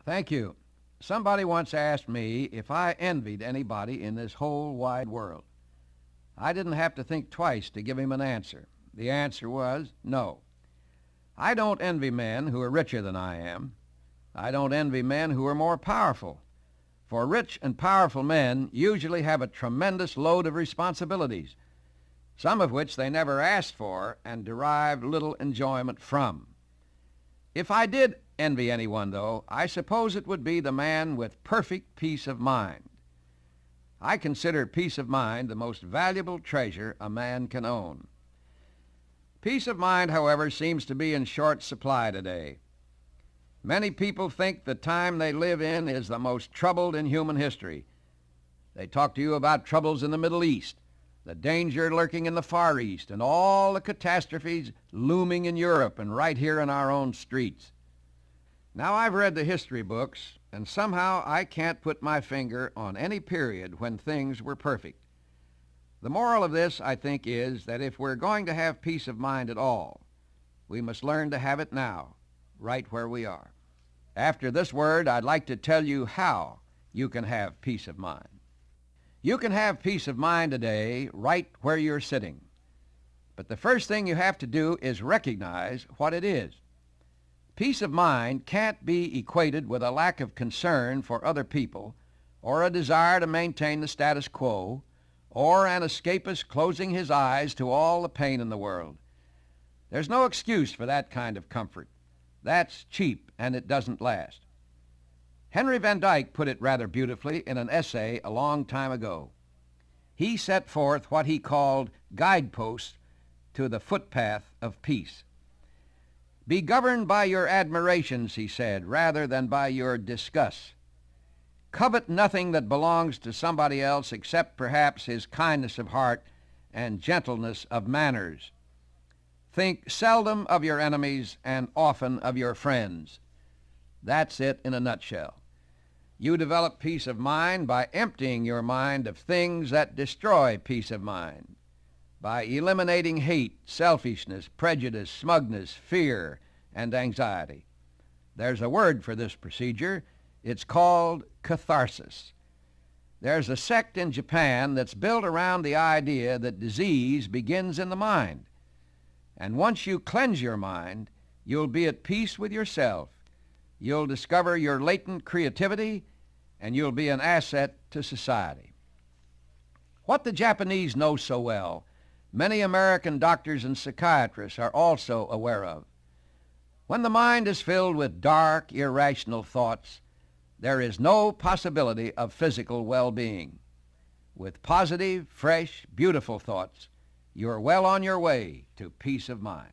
Thank you. Somebody once asked me if I envied anybody in this whole wide world. I didn't have to think twice to give him an answer. The answer was no. I don't envy men who are richer than I am. I don't envy men who are more powerful. For rich and powerful men usually have a tremendous load of responsibilities, some of which they never asked for and derive little enjoyment from. If I did envy anyone, though, I suppose it would be the man with perfect peace of mind. I consider peace of mind the most valuable treasure a man can own. Peace of mind, however, seems to be in short supply today. Many people think the time they live in is the most troubled in human history. They talk to you about troubles in the Middle East, the danger lurking in the Far East, and all the catastrophes looming in Europe and right here in our own streets. Now, I've read the history books, and somehow I can't put my finger on any period when things were perfect. The moral of this, I think, is that if we're going to have peace of mind at all, we must learn to have it now, right where we are. After this word, I'd like to tell you how you can have peace of mind. You can have peace of mind today right where you're sitting. But the first thing you have to do is recognize what it is. Peace of mind can't be equated with a lack of concern for other people or a desire to maintain the status quo or an escapist closing his eyes to all the pain in the world. There's no excuse for that kind of comfort. That's cheap and it doesn't last. Henry Van Dyke put it rather beautifully in an essay a long time ago. He set forth what he called guideposts to the footpath of peace. Be governed by your admirations, he said, rather than by your disgust. Covet nothing that belongs to somebody else except perhaps his kindness of heart and gentleness of manners. Think seldom of your enemies and often of your friends. That's it in a nutshell. You develop peace of mind by emptying your mind of things that destroy peace of mind, by eliminating hate, selfishness, prejudice, smugness, fear, and anxiety. There's a word for this procedure. It's called catharsis. There's a sect in Japan that's built around the idea that disease begins in the mind. And once you cleanse your mind, you'll be at peace with yourself. You'll discover your latent creativity, and you'll be an asset to society. What the Japanese know so well, many American doctors and psychiatrists are also aware of. When the mind is filled with dark, irrational thoughts, there is no possibility of physical well-being. With positive, fresh, beautiful thoughts, you're well on your way to peace of mind.